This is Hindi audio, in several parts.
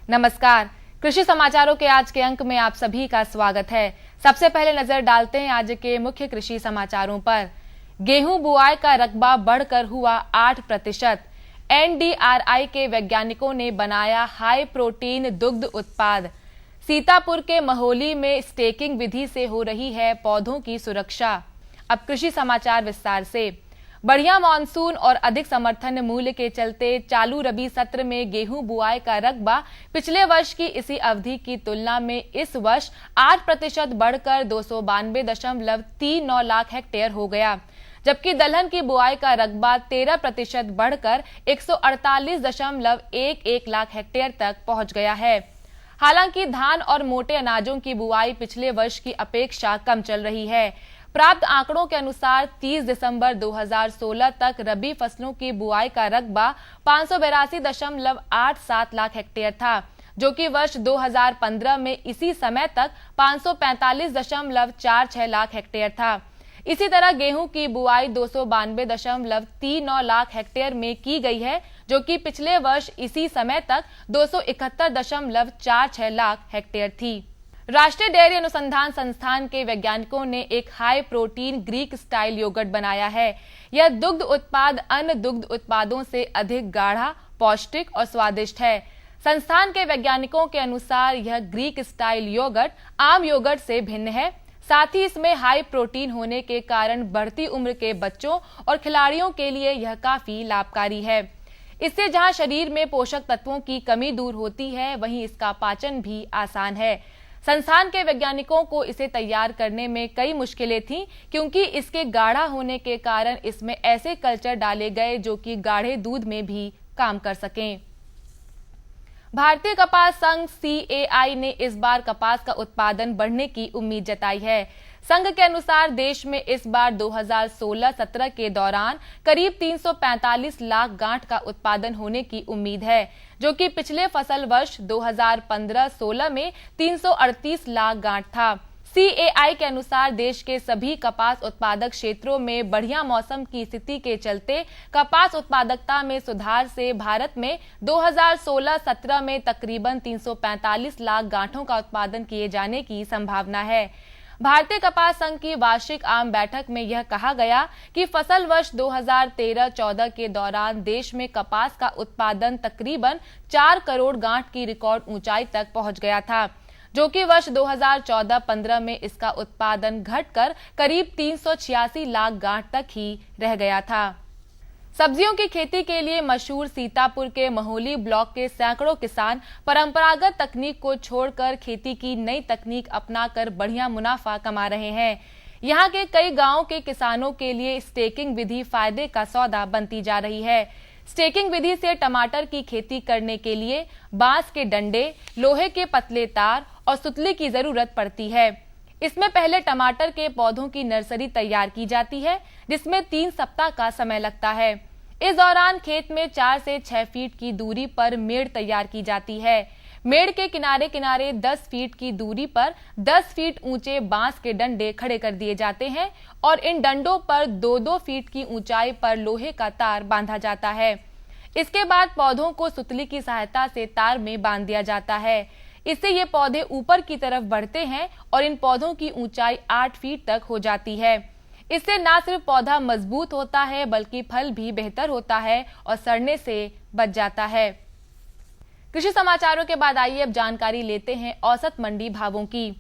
नमस्कार। कृषि समाचारों के आज के अंक में आप सभी का स्वागत है। सबसे पहले नजर डालते हैं आज के मुख्य कृषि समाचारों पर। गेहूं बुआई का रकबा बढ़कर हुआ 8%। NDRI के वैज्ञानिकों ने बनाया हाई प्रोटीन दुग्ध उत्पाद। सीतापुर के महोली में स्टेकिंग विधि से हो रही है पौधों की सुरक्षा। अब कृषि समाचार विस्तार से। बढ़िया मानसून और अधिक समर्थन मूल्य के चलते चालू रबी सत्र में गेहूं बुआई का रकबा पिछले वर्ष की इसी अवधि की तुलना में इस वर्ष 8% बढ़कर 292.39 लाख हेक्टेयर हो गया, जबकि दलहन की बुआई का रकबा 13% बढ़कर 148.11 लाख हेक्टेयर तक पहुंच गया है। हालांकि धान और मोटे अनाजों की बुआई पिछले वर्ष की अपेक्षा कम चल रही है। प्राप्त आंकड़ों के अनुसार 30 दिसंबर 2016 तक रबी फसलों की बुआई का रकबा 582.87 लाख हेक्टेयर था, जो कि वर्ष 2015 में इसी समय तक 545.46 लाख हेक्टेयर था। इसी तरह गेहूं की बुआई 292.39 लाख हेक्टेयर में की गई है, जो कि पिछले वर्ष इसी समय तक 271.46 लाख हेक्टेयर थी। राष्ट्रीय डेयरी अनुसंधान संस्थान के वैज्ञानिकों ने एक high protein Greek style yogurt बनाया है। यह दुग्ध उत्पाद अन्य दुग्ध उत्पादों से अधिक गाढ़ा, पौष्टिक और स्वादिष्ट है। संस्थान के वैज्ञानिकों के अनुसार यह ग्रीक स्टाइल योगर्ट आम योगर्ट से भिन्न है। साथ ही इसमें हाई प्रोटीन होने के कारण बढ़ती उम्र के बच्चों और खिलाड़ियों के लिए यह काफी लाभकारी है। इससे जहां शरीर में पोषक तत्वों की कमी दूर होती है, वहीं इसका पाचन भी आसान है। संस्थान के वैज्ञानिकों को इसे तैयार करने में कई मुश्किलें थीं, क्योंकि इसके गाढ़ा होने के कारण इसमें ऐसे कल्चर डाले गए जो कि गाढ़े दूध में भी काम कर सकें। भारतीय कपास संघ CAI ने इस बार कपास का उत्पादन बढ़ने की उम्मीद जताई है। संघ के अनुसार देश में इस बार 2016-17 के दौरान करीब 345 लाख गांठ का उत्पादन होने की उम्मीद है, जो कि पिछले फसल वर्ष 2015-16 में 338 लाख गांठ था। CAI के अनुसार देश के सभी कपास उत्पादक क्षेत्रों में बढ़िया मौसम की स्थिति के चलते कपास उत्पादकता में सुधार से भारत में 2016-17 में तकरीबन 345 लाख गांठों का उत्पादन किए जाने की संभावना है। भारतीय कपास संघ की वार्षिक आम बैठक में यह कहा गया कि फसल वर्ष 2013-14 के दौरान देश में कपास का उत्पादन तकरीबन 4 करोड़ गांठ की रिकॉर्ड ऊंचाई तक पहुंच गया था, जो कि वर्ष 2014-15 में इसका उत्पादन घटकर करीब 386 लाख गांठ तक ही रह गया था। सब्जियों की खेती के लिए मशहूर सीतापुर के महोली ब्लॉक के सैकड़ों किसान परंपरागत तकनीक को छोड़कर खेती की नई तकनीक अपनाकर बढ़िया मुनाफा कमा रहे हैं। यहाँ के कई गांवों के किसानों के लिए स्टेकिंग विधि फायदे का सौदा बनती जा रही है। स्टेकिंग विधि से टमाटर की खेती करने के लिए बांस के डंडे, लोहे के पतले तार और सुतली की जरूरत पड़ती है। इसमें पहले टमाटर के पौधों की नर्सरी तैयार की जाती है, जिसमें 3 सप्ताह का समय लगता है। इस दौरान खेत में 4 से 6 फीट की दूरी पर मेड़ तैयार की जाती है। मेड़ के किनारे किनारे 10 फीट की दूरी पर 10 फीट ऊंचे बांस के डंडे खड़े कर दिए जाते हैं और इन डंडों पर 2-2 फीट की ऊंचाई पर लोहे का तार बांधा जाता है। इसके बाद पौधों को सुतली की सहायता से तार में बांध दिया जाता है। इससे ये पौधे ऊपर की तरफ बढ़ते हैं और इन पौधों की ऊंचाई 8 फीट तक हो जाती है। इससे न सिर्फ पौधा मजबूत होता है, बल्कि फल भी बेहतर होता है और सड़ने से बच जाता है। कृषि समाचारों के बाद आइए अब जानकारी लेते हैं औसत मंडी भावों की।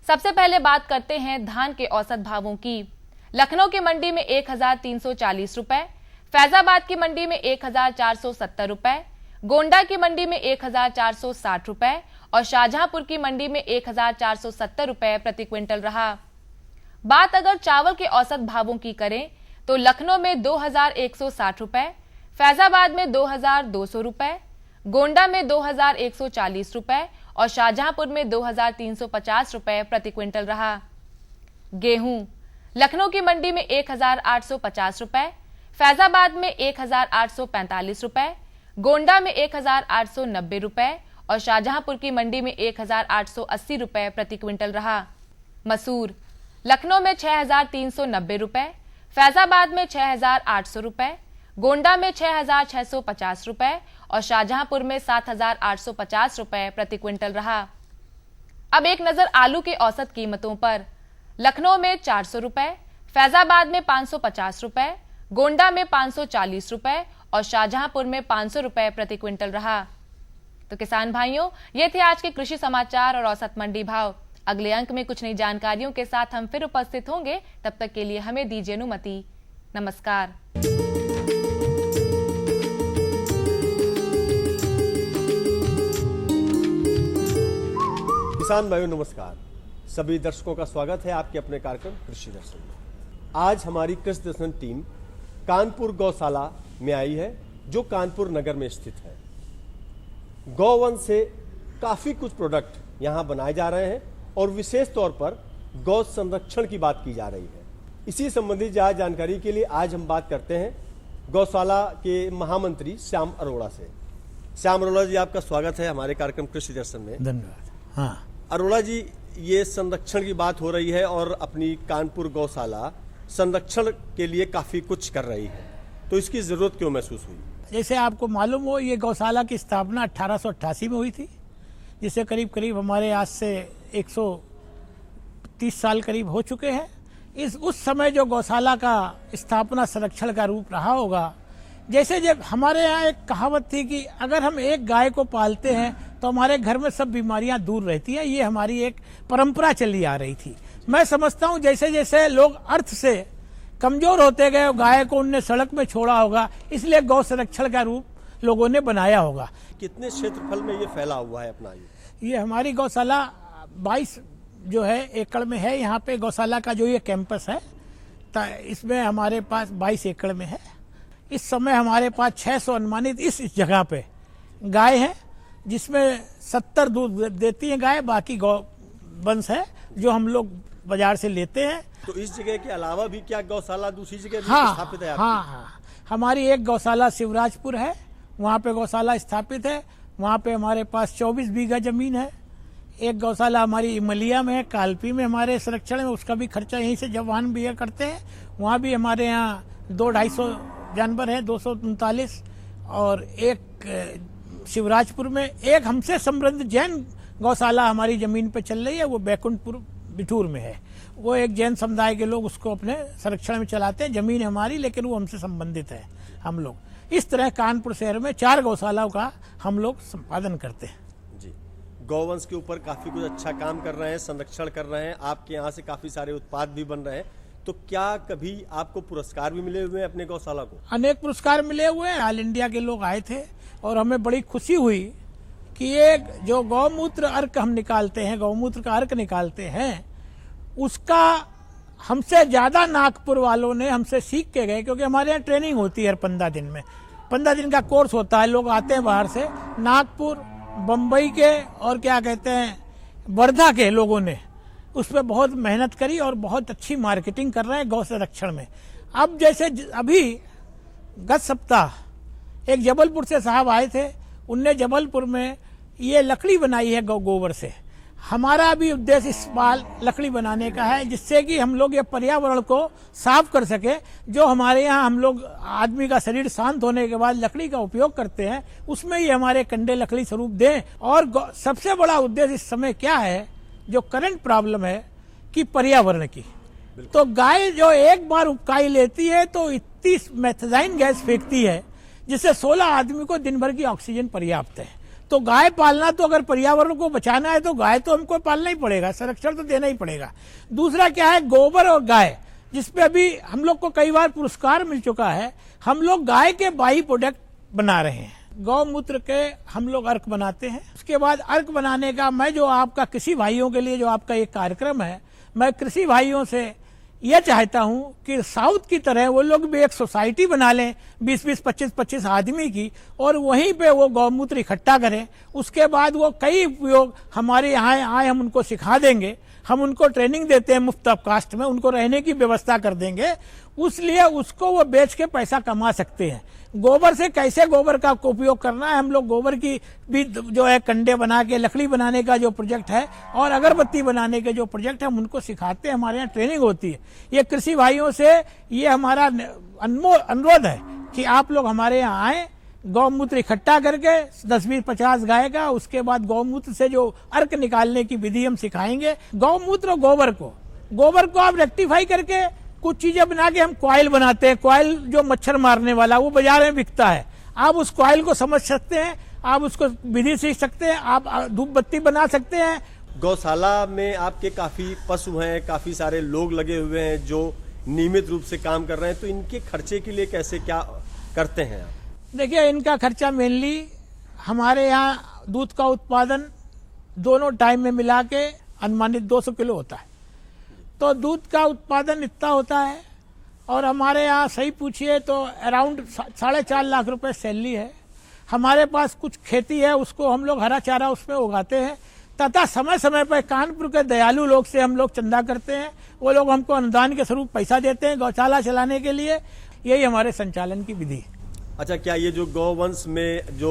सबसे पहले बात करते हैं धान के औसत भावों की। लखनऊ की मंडी में 1340 रुपए, फैजाबाद की मंडी में 1470 रुपए, गोंडा की मंडी में 1460 रुपए और शाहजहांपुर की मंडी में 1470 रुपए प्रति क्विंटल रहा। बात अगर चावल के औसत भावों की करें तो लखनऊ में 2160 रुपए, फैजाबाद में 2200 रुपए, गोंडा में 2140 रुपए और शाहजहांपुर में 2350 रुपए प्रति क्विंटल रहा। गेहूं लखनऊ की मंडी में 1850 रुपए, फैजाबाद में 1845 रुपए, गोंडा में 1890 रुपए और शाहजहांपुर की मंडी में 1880 रुपए प्रति क्विंटल रहा। मसूर लखनऊ में 6390 रुपए, फैजाबाद में 6,800 रुपए, गोंडा में 6,650 रुपए और शाहजहांपुर में 7,850 रुपए प्रति क्विंटल रहा। अब एक नजर आलू की औसत कीमतों पर। लखनऊ में 400 रुपए, फैजाबाद में 550 रुपए, गोंडा में 540 रुपए और शाहजहांपुर में 500 रुपए प्रति क्विंटल रहा। तो किसान भाइयों, ये थे आज के कृषि समाचार और औसत मंडी भाव। अगले अंक में कुछ नई जानकारियों के साथ हम फिर उपस्थित होंगे। तब तक के लिए हमें दीजिए अनुमति। नमस्कार। किसान भाइयों नमस्कार। सभी दर्शकों का स्वागत है आपके अपने कार्यक्रम कृषि दर्शन में। आज हमारी कृषि दर्शन टीम कानपुर गौशाला में आई है, जो कानपुर नगर में स्थित है। गौवंश से काफी कुछ प्रोडक्ट यहां बनाए जा रहे हैं और विशेष तौर पर गौ संरक्षण की बात की जा रही है। इसी संबंधी ज्यादा जानकारी के लिए आज हम बात करते हैं गौशाला के महामंत्री श्याम अरोड़ा से। श्याम अरोड़ा जी, आपका स्वागत है हमारे कार्यक्रम कृषि दर्शन में। धन्यवाद। हाँ अरोड़ा जी, ये संरक्षण की बात हो रही है और अपनी कानपुर गौशाला संरक्षण के लिए काफी कुछ कर रही है, तो इसकी जरूरत क्यों महसूस हुई? जैसे आपको मालूम हो, ये गौशाला की स्थापना 1888 में हुई थी, जिससे करीब करीब हमारे आज से 130 साल करीब हो चुके हैं। उस समय जो गौशाला का स्थापना संरक्षण का रूप रहा होगा, जैसे जब हमारे यहाँ एक कहावत थी कि अगर हम एक गाय को पालते हैं तो हमारे घर में सब बीमारियां दूर रहती हैं। ये हमारी एक परंपरा चली आ रही थी। मैं समझता हूँ जैसे जैसे लोग अर्थ से कमजोर होते गए, गाय को उनने सड़क में छोड़ा होगा, इसलिए गौ संरक्षण का रूप लोगों ने बनाया होगा। कितने क्षेत्रफल में ये फैला हुआ है अपना? ये हमारी गौशाला 22 जो है एकड़ में है। यहाँ पे गौशाला का जो ये कैंपस है, इसमें हमारे पास 22 एकड़ में है। इस समय हमारे पास 600 अनुमानित इस जगह पे गाय है, जिसमें 70 दूध देती है गाय, बाकी गौ वंश है जो हम लोग बाजार से लेते हैं। तो इस जगह के अलावा भी क्या गौशाला दूसरी जगह स्थापित है? हाँ, हमारी एक गौशाला शिवराजपुर है, वहाँ पे गौशाला स्थापित है। वहाँ पे हमारे पास 24 बीघा जमीन है। एक गौशाला हमारी इमलिया में है, कालपी में हमारे संरक्षण में, उसका भी खर्चा यहीं से जवान भी करते हैं। वहाँ भी हमारे यहाँ 200-250 जानवर हैं, 239। और एक शिवराजपुर में एक हमसे समृद्ध जैन गौशाला हमारी जमीन पे चल रही है, वो बैकुंठपुर बिठूर में है। वो एक जैन समुदाय के लोग उसको अपने संरक्षण में चलाते हैं। जमीन हमारी, लेकिन वो हमसे संबंधित है। हम लोग इस तरह कानपुर शहर में 4 गौशालाओं का हम लोग संपादन करते हैं। जी, गौवंश के ऊपर काफी कुछ अच्छा काम कर रहे हैं, संरक्षण कर रहे हैं। आपके यहाँ से काफी सारे उत्पाद भी बन रहे हैं। तो क्या कभी आपको पुरस्कार भी मिले हुए हैं अपने गौशाला को? अनेक पुरस्कार मिले हुए हैं। ऑल इंडिया के लोग आए थे और हमें बड़ी खुशी हुई कि एक जो गौमूत्र अर्क हम निकालते हैं, गौमूत्र का अर्क निकालते हैं, उसका हमसे ज्यादा नागपुर वालों ने हमसे सीख के गए। क्योंकि हमारे यहाँ ट्रेनिंग होती है 15 दिन में, 15 दिन का कोर्स होता है। लोग आते हैं बाहर से, नागपुर, बम्बई के और क्या कहते हैं वर्धा के लोगों ने उस पर बहुत मेहनत करी और बहुत अच्छी मार्केटिंग कर रहे हैं गौ संरक्षण में। अब जैसे अभी गत सप्ताह एक जबलपुर से साहब आए थे, उनने जबलपुर में ये लकड़ी बनाई है गोबर से। हमारा भी उद्देश्य इस बार लकड़ी बनाने का है, जिससे कि हम लोग ये पर्यावरण को साफ कर सके। जो हमारे यहाँ हम लोग आदमी का शरीर शांत होने के बाद लकड़ी का उपयोग करते हैं, उसमें ये हमारे कंडे लकड़ी स्वरूप दें। और सबसे बड़ा उद्देश्य इस समय क्या है, जो करंट प्रॉब्लम है कि पर्यावरण की, तो गाय जो एक बार उपकाई लेती है तो इतनी मेथेनाइन गैस फेंकती है, जिससे 16 आदमी को दिन भर की ऑक्सीजन पर्याप्त है। तो गाय पालना, तो अगर पर्यावरण को बचाना है तो गाय तो हमको पालना ही पड़ेगा, संरक्षण तो देना ही पड़ेगा। दूसरा क्या है, गोबर और गाय, जिसपे अभी हम लोग को कई बार पुरस्कार मिल चुका है। हम लोग गाय के बाई प्रोडक्ट बना रहे हैं। गौमूत्र के हम लोग अर्क बनाते हैं। उसके बाद अर्क बनाने का मैं जो आपका कृषि भाइयों के लिए जो आपका एक कार्यक्रम है, मैं कृषि भाइयों से यह चाहता हूं कि साउथ की तरह वो लोग भी एक सोसाइटी बना लें 20-20, 25-25 आदमी की, और वहीं पे वो गौमूत्र इकट्ठा करें। उसके बाद वो कई उपयोग हमारे यहाँ आए, हम उनको सिखा देंगे। हम उनको ट्रेनिंग देते हैं मुफ्त कास्ट में, उनको रहने की व्यवस्था कर देंगे, उसलिए उसको वो बेच के पैसा कमा सकते हैं। गोबर से कैसे गोबर का उपयोग करना है, हम लोग गोबर की भी जो है कंडे बना के लकड़ी बनाने का जो प्रोजेक्ट है और अगरबत्ती बनाने के जो प्रोजेक्ट है हम उनको सिखाते हैं, हमारे यहाँ ट्रेनिंग होती है। ये कृषि भाइयों से ये हमारा अनुरोध है कि आप लोग हमारे यहाँ आए, गौमूत्र इकट्ठा करके 10-20-50 गाय का, उसके बाद गौमूत्र से जो अर्क निकालने की विधि हम सिखाएंगे। गौमूत्र और गोबर को आप रेक्टिफाई करके कुछ चीजें बना के हम कॉइल बनाते हैं। कॉइल जो मच्छर मारने वाला वो बाजार में बिकता है, आप उस कॉइल को समझ सकते हैं, आप उसको विधि सीख सकते हैं, आप धूप बत्ती बना सकते हैं। गौशाला में आपके काफी पशु हैं, काफी सारे लोग लगे हुए हैं जो नियमित रूप से काम कर रहे हैं, तो इनके खर्चे के लिए कैसे क्या करते हैं आप? देखिए, इनका खर्चा मेनली हमारे यहाँ दूध का उत्पादन दोनों टाइम में मिला के अनुमानित 200 किलो होता है, तो दूध का उत्पादन इतना होता है और हमारे यहाँ सही पूछिए तो अराउंड 4.5 लाख रुपए सैलरी है। हमारे पास कुछ खेती है, उसको हम लोग हरा चारा उसमें उगाते हैं, तथा समय समय पर कानपुर के दयालु लोग से हम लोग चंदा करते हैं, वो लोग हमको अनुदान के स्वरूप पैसा देते हैं गौशाला चलाने के लिए। यही हमारे संचालन की विधि है। अच्छा, क्या ये जो गौवंश में जो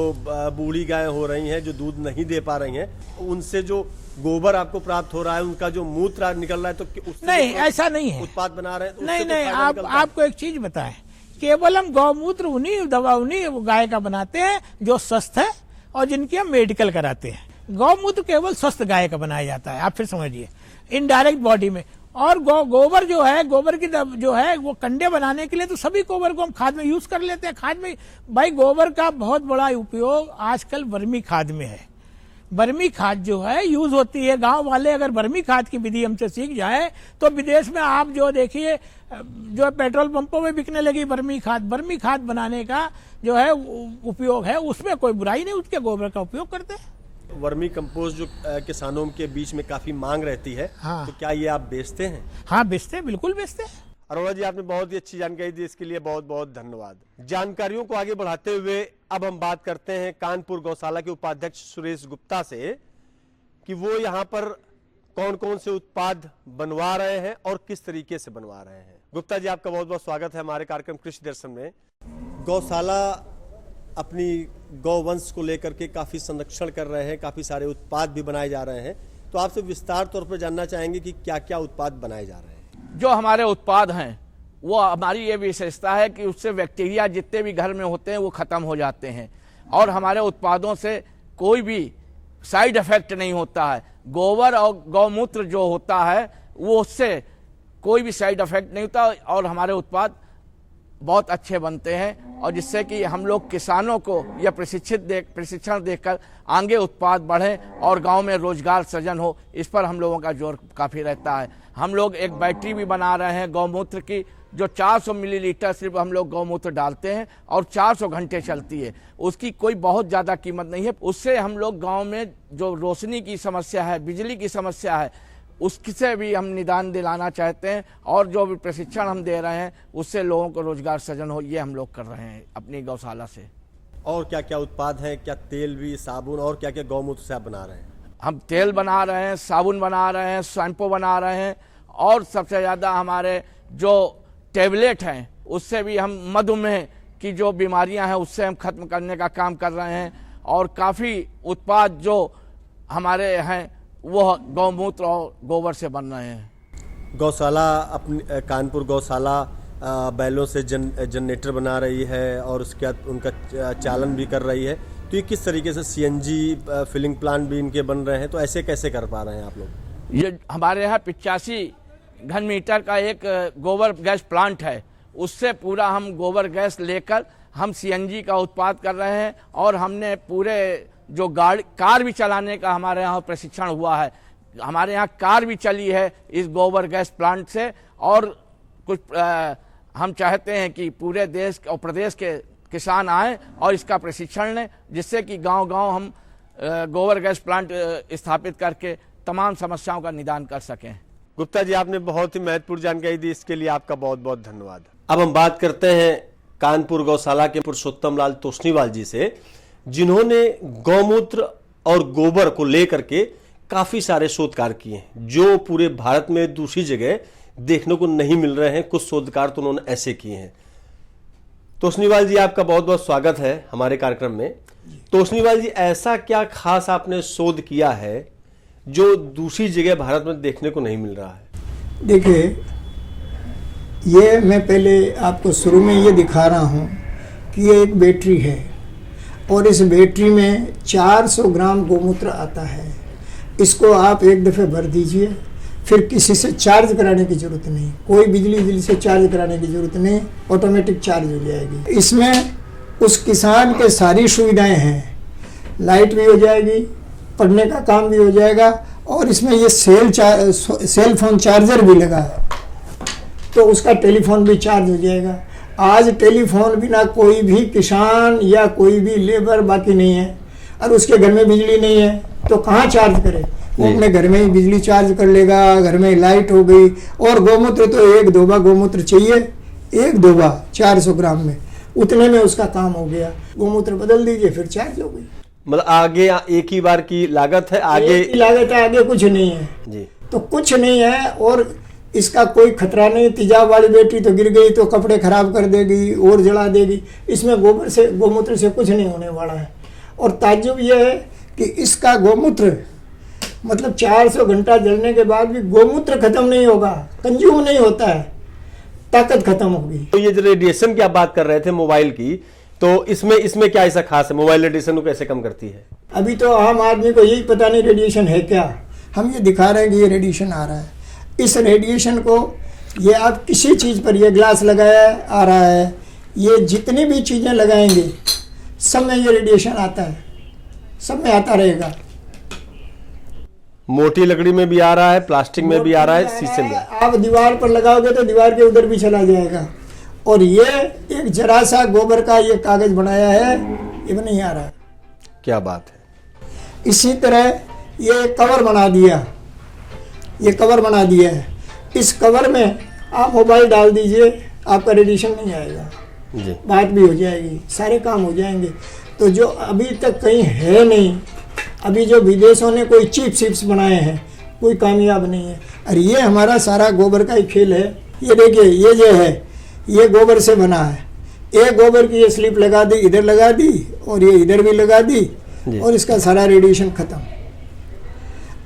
बूढ़ी गायें हो रही हैं जो दूध नहीं दे पा रही हैं, उनसे जो गोबर आपको प्राप्त हो रहा है, उनका जो मूत्र निकल रहा है, तो उससे नहीं, ऐसा नहीं है, उत्पाद बना रहे हैं तो नहीं, आपको एक चीज बताएं, केवल हम गौमूत्र उन्हीं गाय का बनाते हैं जो स्वस्थ है और जिनकी हम मेडिकल कराते हैं। गौमूत्र केवल स्वस्थ गाय का बनाया जाता है, आप फिर समझिए, इनडायरेक्ट बॉडी में। और गोबर जो है, गोबर की जो है वो कंडे बनाने के लिए तो सभी गोबर को हम खाद में यूज कर लेते हैं। खाद में भाई गोबर का बहुत बड़ा उपयोग आजकल वर्मी खाद में है। वर्मी खाद जो है यूज होती है, गांव वाले अगर वर्मी खाद की विधि हमसे सीख जाए तो विदेश में आप जो देखिए जो पेट्रोल पंपों में बिकने लगी वर्मी खाद बनाने का जो है उपयोग है, उसमें कोई बुराई नहीं, उसके गोबर का उपयोग करते हैं। वर्मी कंपोस्ट जो किसानों के बीच में काफी मांग रहती है, हाँ। तो क्या ये आप बेचते हैं? हाँ, बेचते हैं, बिल्कुल बेचते हैं। अरोड़ा जी, आपने बहुत ही अच्छी जानकारी दी, इसके लिए बहुत बहुत धन्यवाद। जानकारियों को आगे बढ़ाते हुए अब हम बात करते हैं कानपुर गौशाला के उपाध्यक्ष सुरेश गुप्ता से कि वो यहाँ पर कौन कौन से उत्पाद बनवा रहे हैं और किस तरीके से बनवा रहे हैं। गुप्ता जी, आपका बहुत बहुत स्वागत है हमारे कार्यक्रम कृषि दर्शन में। गौशाला अपनी गौवंश को लेकर के काफी संरक्षण कर रहे हैं, काफी सारे उत्पाद भी बनाए जा रहे हैं, तो आपसे विस्तार तौर पर जानना चाहेंगे कि क्या क्या उत्पाद बनाए जा रहे हैं। जो हमारे उत्पाद हैं वो हमारी ये विशेषता है कि उससे बैक्टीरिया जितने भी घर में होते हैं वो खत्म हो जाते हैं और हमारे उत्पादों से कोई भी साइड इफेक्ट नहीं होता है। गोबर और गौमूत्र जो होता है वो उससे कोई भी साइड इफेक्ट नहीं होता और हमारे उत्पाद बहुत अच्छे बनते हैं और जिससे कि हम लोग किसानों को यह प्रशिक्षण देकर आगे उत्पाद बढ़े और गांव में रोजगार सृजन हो, इस पर हम लोगों का जोर काफ़ी रहता है। हम लोग एक बैटरी भी बना रहे हैं गौमूत्र की, जो 400 मिलीलीटर सिर्फ हम लोग गौमूत्र डालते हैं और 400 घंटे चलती है। उसकी कोई बहुत ज़्यादा कीमत नहीं है। उससे हम लोग गाँव में जो रोशनी की समस्या है, बिजली की समस्या है, उससे भी हम निदान दिलाना चाहते हैं और जो भी प्रशिक्षण हम दे रहे हैं उससे लोगों को रोजगार सृजन हो, ये हम लोग कर रहे हैं अपनी गौशाला से। और क्या क्या उत्पाद हैं? क्या तेल भी, साबुन और क्या क्या गौमूत्र से आप बना रहे हैं? हम तेल बना रहे हैं, साबुन बना रहे हैं, शैम्पू बना रहे हैं और सबसे ज़्यादा हमारे जो टेबलेट हैं उससे भी हम मधुमेह की जो बीमारियां हैं उससे हम खत्म करने का काम कर रहे हैं और काफ़ी उत्पाद जो हमारे हैं वो गौमूत्र और गोबर से बन रहे हैं। गौशाला अपनी कानपुर गौशाला बैलों से जनरेटर बना रही है और उसके बाद उनका चालन भी कर रही है, तो ये किस तरीके से सीएनजी फिलिंग प्लांट भी इनके बन रहे हैं, तो ऐसे कैसे कर पा रहे हैं आप लोग? ये हमारे यहाँ 85 घन मीटर का एक गोबर गैस प्लांट है, उससे पूरा हम गोबर गैस लेकर हम सीएनजी का उत्पाद कर रहे हैं और हमने पूरे जो कार भी चलाने का हमारे यहाँ प्रशिक्षण हुआ है। हमारे यहाँ कार भी चली है इस गोबर गैस प्लांट से और कुछ हम चाहते हैं कि पूरे देश और प्रदेश के किसान आएं और इसका प्रशिक्षण लें, जिससे कि गांव-गांव हम गोबर गैस प्लांट स्थापित करके तमाम समस्याओं का निदान कर सकें। गुप्ता जी, आपने बहुत ही महत्वपूर्ण जानकारी दी, इसके लिए आपका बहुत बहुत धन्यवाद। अब हम बात करते हैं कानपुर गौशाला के पुरुषोत्तम लाल तोष्णीवाल जी से, जिन्होंने गौमूत्र और गोबर को लेकर के काफी सारे शोधकार किए हैं जो पूरे भारत में दूसरी जगह देखने को नहीं मिल रहे हैं। कुछ शोधकार तो उन्होंने ऐसे किए हैं। तोषनीवाल जी, आपका बहुत बहुत स्वागत है हमारे कार्यक्रम में। तोषनीवाल जी, ऐसा क्या खास आपने शोध किया है जो दूसरी जगह भारत में देखने को नहीं मिल रहा है? देखिए, ये मैं पहले आपको शुरू में ये दिखा रहा हूँ कि ये एक बैटरी है और इस बैटरी में 400 ग्राम गोमूत्र आता है। इसको आप एक दफ़े भर दीजिए, फिर किसी से चार्ज कराने की ज़रूरत नहीं, कोई बिजली से चार्ज कराने की ज़रूरत नहीं, ऑटोमेटिक चार्ज हो जाएगी। इसमें उस किसान के सारी सुविधाएं हैं, लाइट भी हो जाएगी, पढ़ने का काम भी हो जाएगा और इसमें ये सेल फोन चार्जर भी लगा है, तो उसका टेलीफोन भी चार्ज हो जाएगा। आज टेलीफोन बिना कोई भी किसान या कोई भी लेबर बाकी नहीं है, और उसके घर में बिजली नहीं है तो कहाँ चार्ज करे? वो अपने घर में ही बिजली चार्ज कर लेगा, घर में लाइट हो गई। और गोमूत्र तो एक दोबा गोमूत्र चाहिए, एक दोबा 400 ग्राम में, उतने में उसका काम हो गया। गोमूत्र बदल दीजिए, फिर चार्ज हो गई। मतलब आगे एक ही बार की लागत है, आगे एक ही लागत है, आगे कुछ नहीं है जी। तो कुछ नहीं है और इसका कोई खतरा नहीं। तेजाब वाली बैटरी तो गिर गई तो कपड़े खराब कर देगी और जला देगी, इसमें गोबर से गोमूत्र से कुछ नहीं होने वाला है। और ताज्जुब यह है कि इसका गोमूत्र मतलब 400 घंटा जलने के बाद भी गोमूत्र खत्म नहीं होगा, कंज्यूम नहीं होता है, ताकत खत्म होगी। तो ये जो रेडिएशन की आप बात कर रहे थे मोबाइल की, तो इसमें क्या ऐसा खास है? मोबाइल रेडिएशन को कैसे कम करती है? अभी तो आम आदमी को यही पता नहीं रेडिएशन है क्या। हम ये दिखा रहे हैं कि ये रेडिएशन आ रहा है। इस रेडिएशन को ये आप किसी चीज़ पर, ये ग्लास लगाया आ रहा है, ये जितनी भी चीज़ें लगाएंगे सब में ये रेडिएशन आता है, सब में आता रहेगा। मोटी लकड़ी में भी आ रहा है, प्लास्टिक में भी आ रहा है, शीशे में। आप दीवार पर लगाओगे तो दीवार के उधर भी चला जाएगा। और ये एक जरा सा गोबर का ये कागज बनाया है, ये भी नहीं आ रहा। क्या बात है। इसी तरह ये कवर बना दिया, ये कवर बना दिया है। इस कवर में आप मोबाइल डाल दीजिए, आपका रेडिएशन नहीं आएगा जी। बात भी हो जाएगी, सारे काम हो जाएंगे। तो जो अभी तक कहीं है नहीं, अभी जो विदेशों ने कोई चिप्स बनाए हैं, कोई कामयाब नहीं है। और ये हमारा सारा गोबर का ही खेल है। ये देखिए, ये जो है ये गोबर से बना है। एक गोबर की ये स्लिप लगा दी, इधर लगा दी और ये इधर भी लगा दी और इसका सारा रेडिएशन खत्म।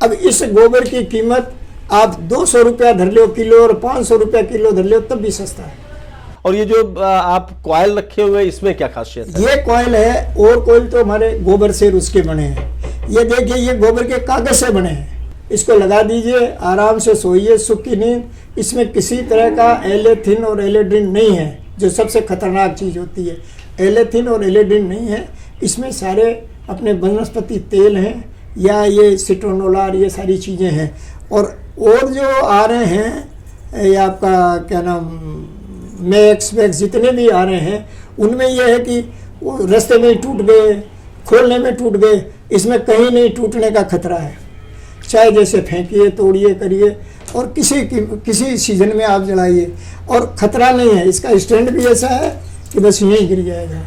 अब इस गोबर की कीमत आप 200 रुपया धर लो किलो और 500 रुपया किलो धर लो, तब भी सस्ता है। और ये जो आप कॉयल रखे हुए हैं, इसमें क्या खासियत है? ये कॉयल है, और कॉयल तो हमारे गोबर से उसके बने हैं। ये देखिए, ये गोबर के कागज से बने हैं। इसको लगा दीजिए, आराम से सोइए, सुख की नींद। इसमें किसी तरह का एलेथिन और एलेड्रिन नहीं है, जो सबसे खतरनाक चीज़ होती है। एलेथिन और एलेड्रिन नहीं है इसमें, सारे अपने वनस्पति तेल हैं या ये सिट्रोनोलार, ये सारी चीज़ें हैं। और जो आ रहे हैं ये आपका क्या नाम, मैक्स जितने भी आ रहे हैं, उनमें यह है कि वो रास्ते में ही टूट गए, खोलने में टूट गए। इसमें कहीं नहीं टूटने का खतरा है, चाहे जैसे फेंकिए, तोड़िए, करिए और किसी सीजन में आप जलाइए और ख़तरा नहीं है। इसका स्टैंड भी ऐसा है कि बस यहीं गिर जाएगा।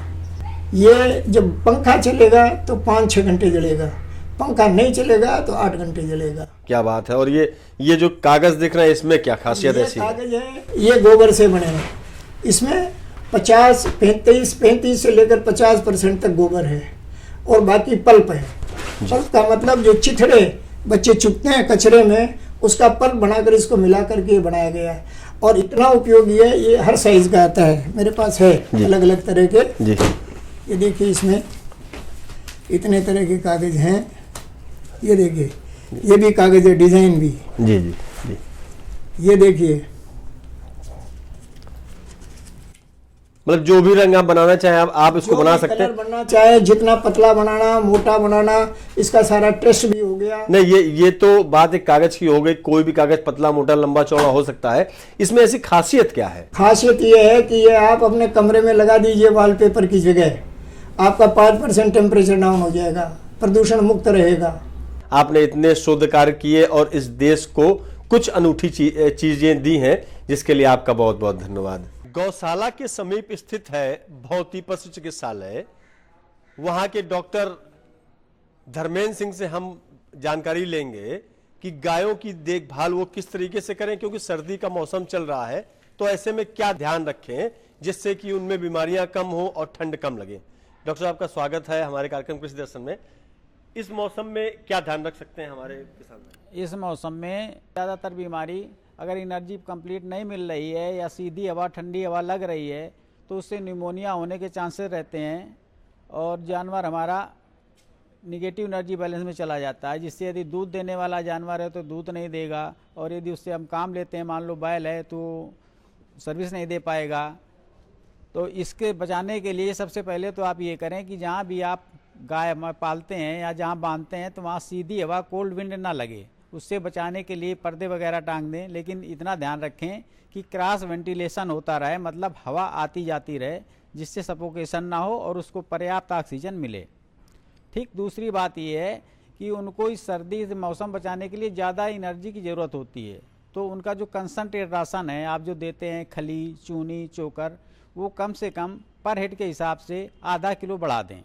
ये जब पंखा चलेगा तो 5-6 घंटे जलेगा, पंखा नहीं चलेगा तो 8 घंटे जलेगा। क्या बात है। और ये जो कागज दिख रहा है, इसमें क्या खासियत ऐसी है? कागज है, ये गोबर से बने हैं। इसमें 35 से लेकर 50% तक गोबर है और बाकी पल्प है। पल्प का मतलब जो चिथड़े बच्चे चुगते हैं कचरे में, उसका पल्प बनाकर इसको मिला करके ये बनाया गया है। और इतना उपयोगी है, ये हर साइज का आता है, मेरे पास है अलग अलग तरह के जी। ये देखिए, इसमें इतने तरह के कागज हैं। ये देखिए, ये भी कागज है, डिजाइन भी जी जी जी। ये देखिए, मतलब जो भी रंग आप बनाना चाहें आप इसको बना सकते हैं। बनना चाहे, जितना पतला बनाना, मोटा बनाना, इसका सारा टेस्ट भी हो गया। नहीं, ये तो बात एक कागज की हो गई। कोई भी कागज पतला, मोटा, लंबा, चौड़ा हो सकता है। इसमें ऐसी खासियत क्या है? खासियत ये है कि ये आप अपने कमरे में लगा दीजिए वॉलपेपर की जगह, आपका 5% टेम्परेचर डाउन हो जाएगा, प्रदूषण मुक्त रहेगा। आपने इतने शोध कार्य किए और इस देश को कुछ अनूठी चीजें दी हैं, जिसके लिए आपका बहुत बहुत धन्यवाद। गौशाला के समीप स्थित है भौती पशु चिकित्सालय। वहां के डॉक्टर धर्मेंद्र सिंह से हम जानकारी लेंगे कि गायों की देखभाल वो किस तरीके से करें, क्योंकि सर्दी का मौसम चल रहा है, तो ऐसे में क्या ध्यान रखें जिससे कि उनमें बीमारियां कम हो और ठंड कम लगे। डॉक्टर साहब का स्वागत है हमारे कार्यक्रम कृषि दर्शन में। इस मौसम में क्या ध्यान रख सकते हैं हमारे किसान? इस मौसम में ज़्यादातर बीमारी अगर एनर्जी कंप्लीट नहीं मिल रही है या सीधी हवा ठंडी हवा लग रही है तो उससे निमोनिया होने के चांसेस रहते हैं और जानवर हमारा निगेटिव एनर्जी बैलेंस में चला जाता है, जिससे यदि दूध देने वाला जानवर है तो दूध नहीं देगा और यदि उससे हम काम लेते हैं, मान लो बैल है, तो सर्विस नहीं दे पाएगा। तो इसके बचाने के लिए सबसे पहले तो आप ये करें कि जहाँ भी आप गाय पालते हैं या जहाँ बांधते हैं तो वहाँ सीधी हवा कोल्ड विंड ना लगे। उससे बचाने के लिए पर्दे वगैरह टांग दें, लेकिन इतना ध्यान रखें कि क्रॉस वेंटिलेशन होता रहे, मतलब हवा आती जाती रहे, जिससे सफोकेशन ना हो और उसको पर्याप्त ऑक्सीजन मिले। ठीक, दूसरी बात यह है कि उनको इस सर्दी से मौसम बचाने के लिए ज़्यादा एनर्जी की ज़रूरत होती है, तो उनका जो कंसनट्रेट राशन है आप जो देते हैं, खली, चूनी, चोकर, वो कम से कम पर हेड के हिसाब से आधा किलो बढ़ा दें।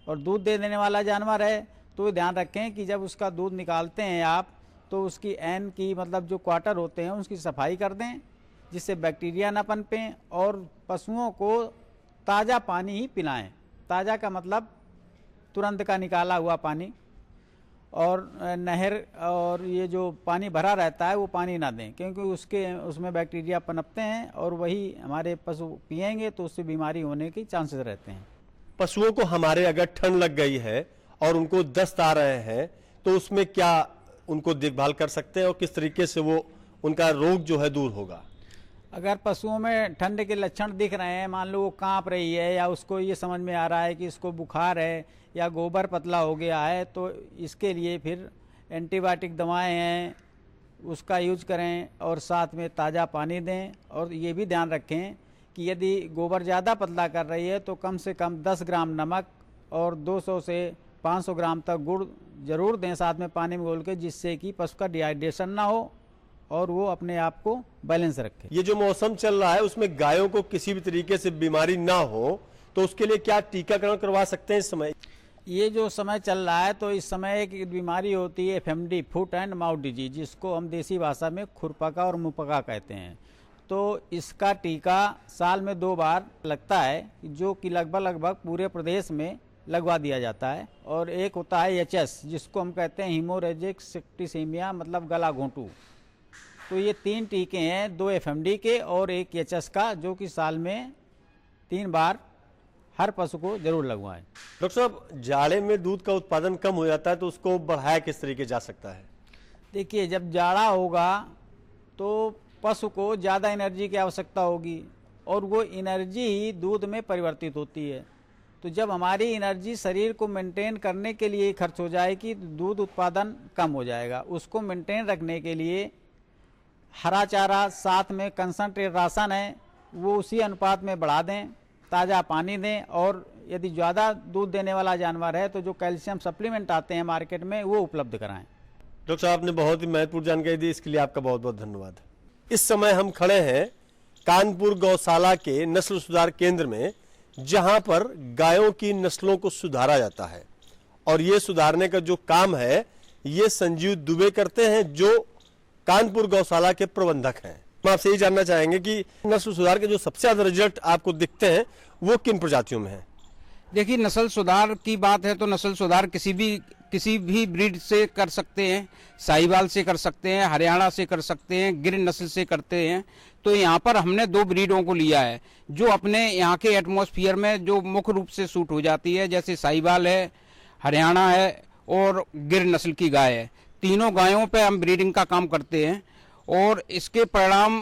और दूध दे देने वाला जानवर है तो ध्यान रखें कि जब उसका दूध निकालते हैं आप तो उसकी एन की, मतलब जो क्वार्टर होते हैं उसकी सफाई कर दें, जिससे बैक्टीरिया ना पनपें, और पशुओं को ताज़ा पानी ही पिलाएं। ताज़ा का मतलब तुरंत का निकाला हुआ पानी, और नहर और ये जो पानी भरा रहता है वो पानी ना दें, क्योंकि उसमें बैक्टीरिया पनपते हैं और वही हमारे पशु पिएंगे तो उससे बीमारी होने के चांसेस रहते हैं। पशुओं को हमारे अगर ठंड लग गई है और उनको दस्त आ रहे हैं तो उसमें क्या उनको देखभाल कर सकते हैं और किस तरीके से वो उनका रोग जो है दूर होगा? अगर पशुओं में ठंड के लक्षण दिख रहे हैं, मान लो वो कांप रही है या उसको ये समझ में आ रहा है कि इसको बुखार है या गोबर पतला हो गया है, तो इसके लिए फिर एंटीबायोटिक दवाएं हैं उसका यूज करें और साथ में ताज़ा पानी दें। और ये भी ध्यान रखें कि यदि गोबर ज़्यादा पतला कर रही है तो कम से कम 10 ग्राम नमक और 200 से 500 ग्राम तक गुड़ जरूर दें साथ में पानी में घोल के, जिससे कि पशु का डिहाइड्रेशन ना हो और वो अपने आप को बैलेंस रखे। ये जो मौसम चल रहा है उसमें गायों को किसी भी तरीके से बीमारी ना हो तो उसके लिए क्या टीकाकरण करवा सकते हैं इस समय? ये जो समय चल रहा है तो इस समय एक बीमारी होती है FMD, foot and mouth disease, जिसको हम देसी भाषा में खुरपका और मुपका कहते हैं। तो इसका टीका साल में 2 बार लगता है, जो कि लगभग पूरे प्रदेश में लगवा दिया जाता है। और एक होता है HS, जिसको हम कहते हैं हीमोरेजिक सेप्टिसेमिया, मतलब गला घोंटू। तो ये 3 टीके हैं, 2 FMD के और 1 HS का, जो कि साल में 3 बार हर पशु को जरूर लगवाएं। डॉक्टर साहब, जाड़े में दूध का उत्पादन कम हो जाता है तो उसको बढ़ाया किस तरीके जा सकता है? देखिए, जब जाड़ा होगा तो पशु को ज़्यादा एनर्जी की आवश्यकता होगी और वो एनर्जी ही दूध में परिवर्तित होती है। तो जब हमारी एनर्जी शरीर को मेंटेन करने के लिए खर्च हो जाएगी तो दूध उत्पादन कम हो जाएगा। उसको मेंटेन रखने के लिए हरा चारा साथ में कंसनट्रेट राशन है वो उसी अनुपात में बढ़ा दें, ताज़ा पानी दें, और यदि ज़्यादा दूध देने वाला जानवर है तो जो कैल्शियम सप्लीमेंट आते हैं मार्केट में वो उपलब्ध कराएं। डॉक्टर साहब ने बहुत ही महत्वपूर्ण जानकारी दी, इसके लिए आपका बहुत बहुत धन्यवाद। इस समय हम खड़े हैं कानपुर गौशाला के नस्ल सुधार केंद्र में, जहां पर गायों की नस्लों को सुधारा जाता है, और ये सुधारने का जो काम है ये संजीव दुबे करते हैं, जो कानपुर गौशाला के प्रबंधक हैं। हम आपसे ये जानना चाहेंगे कि नस्ल सुधार के जो सबसे ज्यादा रिजल्ट आपको दिखते हैं वो किन प्रजातियों में है? देखिए, नस्ल सुधार की बात है तो नस्ल सुधार किसी भी ब्रीड से कर सकते हैं, साहिवाल से कर सकते हैं, हरियाणा से कर सकते हैं, गिर नस्ल से करते हैं। तो यहाँ पर हमने 2 ब्रीडों को लिया है जो अपने यहाँ के एटमॉस्फेयर में जो मुख्य रूप से सूट हो जाती है, जैसे साहिवाल है, हरियाणा है और गिर नस्ल की गाय है। तीनों गायों पे हम ब्रीडिंग का काम करते हैं और इसके परिणाम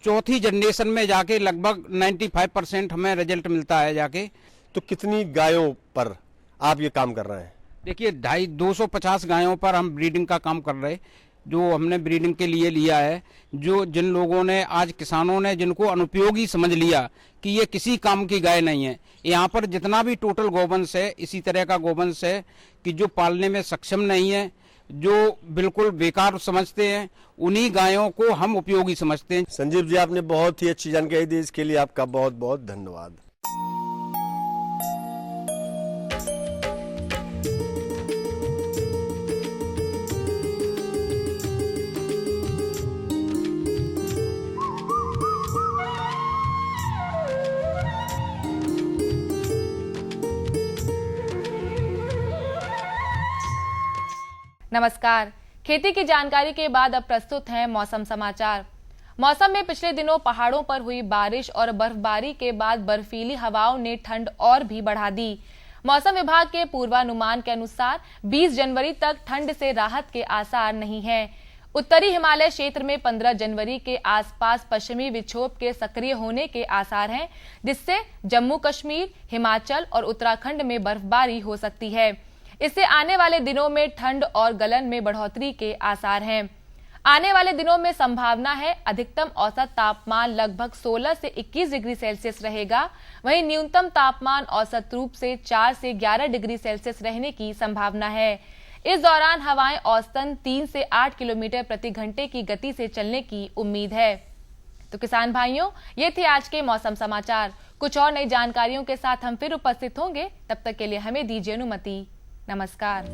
4थी जनरेशन में जाके लगभग 95% हमें रिजल्ट मिलता है जाके। तो कितनी गायों पर आप ये काम कर रहे हैं? देखिए, 250 गायों पर हम ब्रीडिंग का काम कर रहे हैं, जो हमने ब्रीडिंग के लिए लिया है। जो जिन लोगों ने, आज किसानों ने जिनको अनुपयोगी समझ लिया कि ये किसी काम की गाय नहीं है, यहाँ पर जितना भी टोटल गौवंश है इसी तरह का गौवंश है कि जो पालने में सक्षम नहीं है, जो बिल्कुल बेकार समझते हैं, उन्हीं गायों को हम उपयोगी समझते हैं। संजीव जी, आपने बहुत ही अच्छी जानकारी दी, इसके लिए आपका बहुत बहुत धन्यवाद। नमस्कार। खेती की जानकारी के बाद अब प्रस्तुत हैं मौसम समाचार। मौसम में पिछले दिनों पहाड़ों पर हुई बारिश और बर्फबारी के बाद बर्फीली हवाओं ने ठंड और भी बढ़ा दी। मौसम विभाग के पूर्वानुमान के अनुसार 20 जनवरी तक ठंड से राहत के आसार नहीं हैं। उत्तरी हिमालय क्षेत्र में 15 जनवरी के आसपास पश्चिमी विक्षोभ के सक्रिय होने के आसार हैं, जिससे जम्मू कश्मीर, हिमाचल और उत्तराखंड में बर्फबारी हो सकती है। इससे आने वाले दिनों में ठंड और गलन में बढ़ोतरी के आसार हैं। आने वाले दिनों में संभावना है अधिकतम औसत तापमान लगभग 16 से 21 डिग्री सेल्सियस रहेगा, वहीं न्यूनतम तापमान औसत रूप से 4 से 11 डिग्री सेल्सियस रहने की संभावना है। इस दौरान हवाएं औसतन 3 से 8 किलोमीटर प्रति घंटे की गति से चलने की उम्मीद है। तो किसान भाइयों, ये थे आज के मौसम समाचार। कुछ और नई जानकारियों के साथ हम फिर उपस्थित होंगे। तब तक के लिए हमें दीजिए अनुमति। नमस्कार।